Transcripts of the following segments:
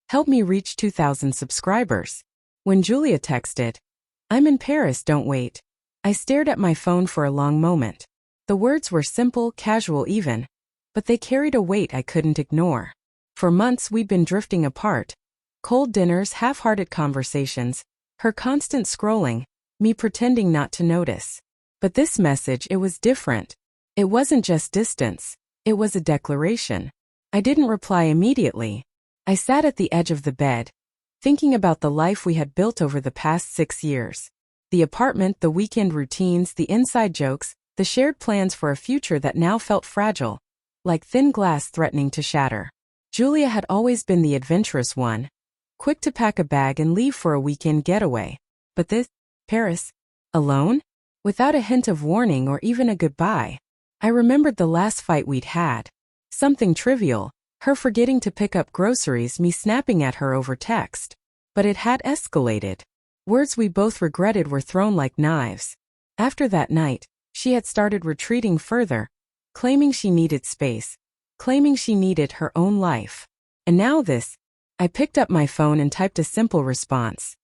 Help me reach 2,000 subscribers. When Julia texted, I'm in Paris, don't wait. I stared at my phone for a long moment. The words were simple, casual even, but they carried a weight I couldn't ignore. For months we'd been drifting apart. Cold dinners, half-hearted conversations, her constant scrolling, me pretending not to notice. But this message, it was different. It wasn't just distance. It was a declaration. I didn't reply immediately. I sat at the edge of the bed, thinking about the life we had built over the past 6 years. The apartment, the weekend routines, the inside jokes, the shared plans for a future that now felt fragile, like thin glass threatening to shatter. Julia had always been the adventurous one, quick to pack a bag and leave for a weekend getaway. But this, Paris, alone? Without a hint of warning or even a goodbye. I remembered the last fight we'd had. Something trivial, her forgetting to pick up groceries, me snapping at her over text. But it had escalated. Words we both regretted were thrown like knives. After that night, she had started retreating further, claiming she needed space, claiming she needed her own life. And now this. I picked up my phone and typed a simple response.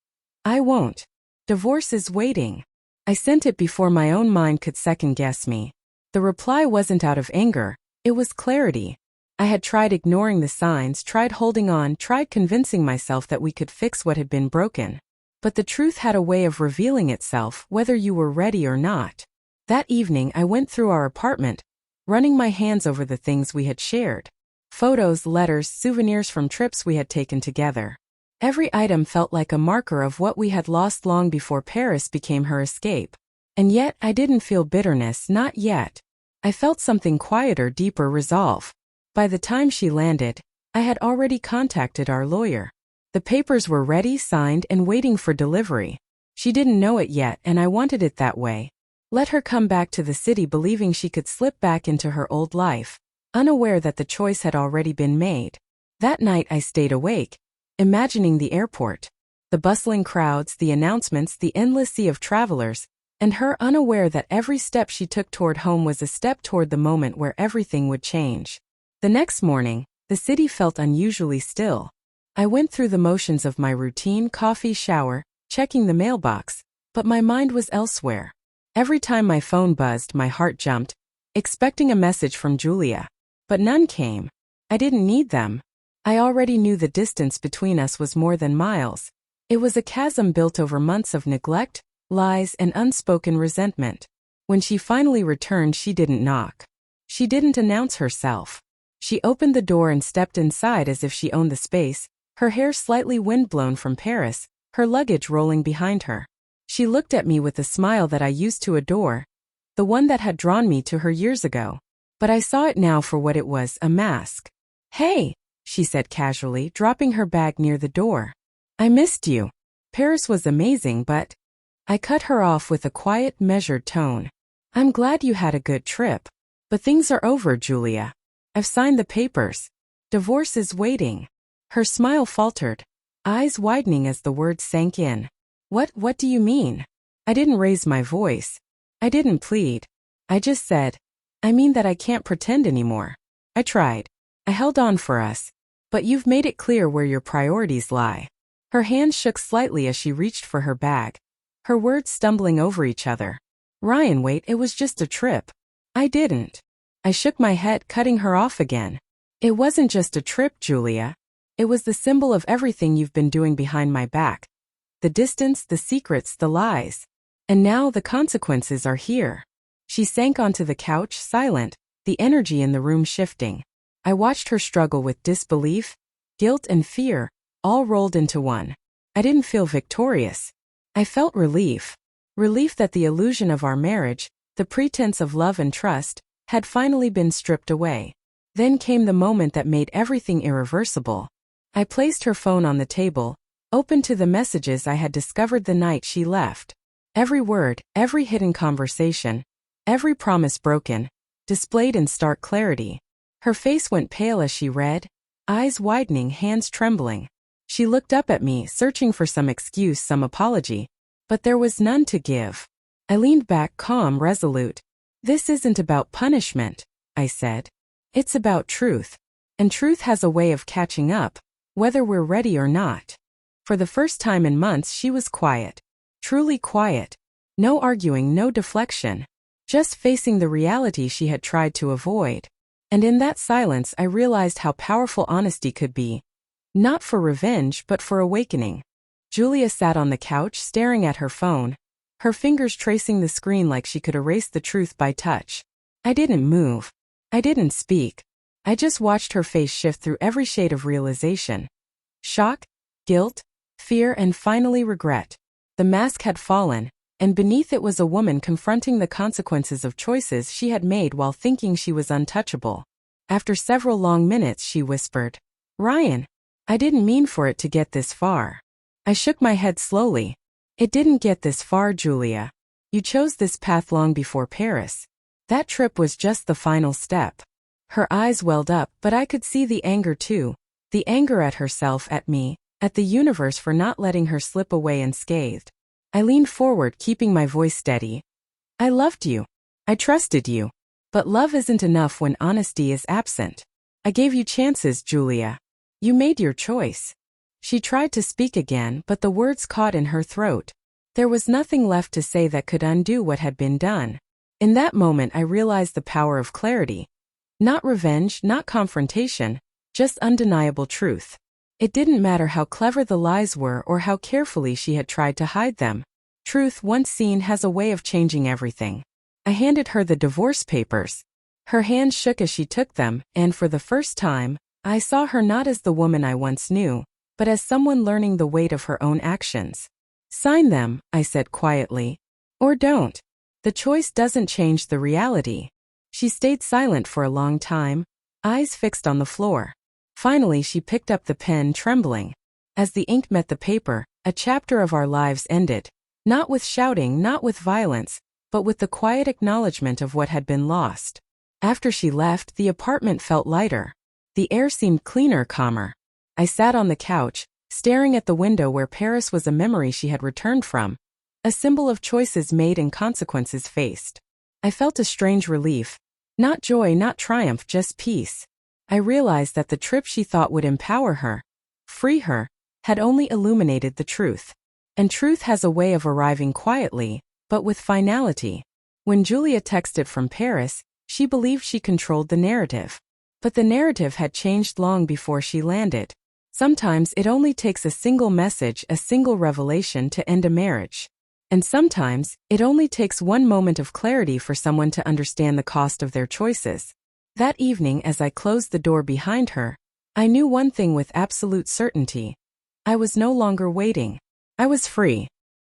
I won't. Divorce is waiting. I sent it before my own mind could second-guess me. The reply wasn't out of anger, it was clarity. I had tried ignoring the signs, tried holding on, tried convincing myself that we could fix what had been broken. But the truth had a way of revealing itself, whether you were ready or not. That evening I went through our apartment, running my hands over the things we had shared. Photos, letters, souvenirs from trips we had taken together. Every item felt like a marker of what we had lost long before Paris became her escape. And yet I didn't feel bitterness, not yet. I felt something quieter, deeper, resolve. By the time she landed, I had already contacted our lawyer. The papers were ready, signed, and waiting for delivery. She didn't know it yet, and I wanted it that way. Let her come back to the city believing she could slip back into her old life, unaware that the choice had already been made. That night I stayed awake, imagining the airport, the bustling crowds, the announcements, the endless sea of travelers, and her unaware that every step she took toward home was a step toward the moment where everything would change. The next morning, the city felt unusually still. I went through the motions of my routine: coffee, shower, checking the mailbox, but my mind was elsewhere. Every time my phone buzzed, my heart jumped, expecting a message from Julia. But none came. I didn't need them. I already knew the distance between us was more than miles. It was a chasm built over months of neglect, lies, and unspoken resentment. When she finally returned, she didn't knock. She didn't announce herself. She opened the door and stepped inside as if she owned the space, her hair slightly windblown from Paris, her luggage rolling behind her. She looked at me with a smile that I used to adore, the one that had drawn me to her years ago. But I saw it now for what it was, a mask. Hey, she said casually, dropping her bag near the door. I missed you. Paris was amazing, but... I cut her off with a quiet, measured tone. I'm glad you had a good trip. But things are over, Julia. I've signed the papers. Divorce is waiting. Her smile faltered, eyes widening as the words sank in. What do you mean? I didn't raise my voice. I didn't plead. I just said, I mean that I can't pretend anymore. I tried. I held on for us. But you've made it clear where your priorities lie. Her hand shook slightly as she reached for her bag, her words stumbling over each other. Ryan, wait, it was just a trip. I didn't. I shook my head, cutting her off again. It wasn't just a trip, Julia. It was the symbol of everything you've been doing behind my back. The distance, the secrets, the lies. And now the consequences are here. She sank onto the couch, silent, the energy in the room shifting. I watched her struggle with disbelief, guilt, and fear, all rolled into one. I didn't feel victorious. I felt relief. Relief that the illusion of our marriage, the pretense of love and trust, had finally been stripped away. Then came the moment that made everything irreversible. I placed her phone on the table, open to the messages I had discovered the night she left. Every word, every hidden conversation, every promise broken, displayed in stark clarity. Her face went pale as she read, eyes widening, hands trembling. She looked up at me, searching for some excuse, some apology, but there was none to give. I leaned back, calm, resolute. This isn't about punishment, I said. It's about truth. And truth has a way of catching up, whether we're ready or not. For the first time in months, she was quiet. Truly quiet. No arguing, no deflection. Just facing the reality she had tried to avoid. And in that silence, I realized how powerful honesty could be. Not for revenge, but for awakening. Julia sat on the couch, staring at her phone, her fingers tracing the screen like she could erase the truth by touch. I didn't move. I didn't speak. I just watched her face shift through every shade of realization. Shock, guilt, fear, and finally regret. The mask had fallen, and beneath it was a woman confronting the consequences of choices she had made while thinking she was untouchable. After several long minutes, she whispered, "Ryan, I didn't mean for it to get this far." I shook my head slowly. "It didn't get this far, Julia. You chose this path long before Paris. That trip was just the final step." Her eyes welled up, but I could see the anger too. The anger at herself, at me, at the universe for not letting her slip away unscathed. I leaned forward, keeping my voice steady. "I loved you. I trusted you. But love isn't enough when honesty is absent. I gave you chances, Julia. You made your choice." She tried to speak again, but the words caught in her throat. There was nothing left to say that could undo what had been done. In that moment, I realized the power of clarity. Not revenge, not confrontation, just undeniable truth. It didn't matter how clever the lies were or how carefully she had tried to hide them. Truth, once seen, has a way of changing everything. I handed her the divorce papers. Her hands shook as she took them, and for the first time, I saw her not as the woman I once knew, but as someone learning the weight of her own actions. "Sign them," I said quietly. "Or don't. The choice doesn't change the reality." She stayed silent for a long time, eyes fixed on the floor. Finally, she picked up the pen, trembling. As the ink met the paper, a chapter of our lives ended. Not with shouting, not with violence, but with the quiet acknowledgement of what had been lost. After she left, the apartment felt lighter. The air seemed cleaner, calmer. I sat on the couch, staring at the window where Paris was a memory she had returned from, a symbol of choices made and consequences faced. I felt a strange relief. Not joy, not triumph, just peace. I realized that the trip she thought would empower her, free her, had only illuminated the truth. And truth has a way of arriving quietly, but with finality. When Julia texted from Paris, she believed she controlled the narrative. But the narrative had changed long before she landed. Sometimes it only takes a single message, a single revelation to end a marriage. And sometimes, it only takes one moment of clarity for someone to understand the cost of their choices. That evening, as I closed the door behind her, I knew one thing with absolute certainty. I was no longer waiting. I was free.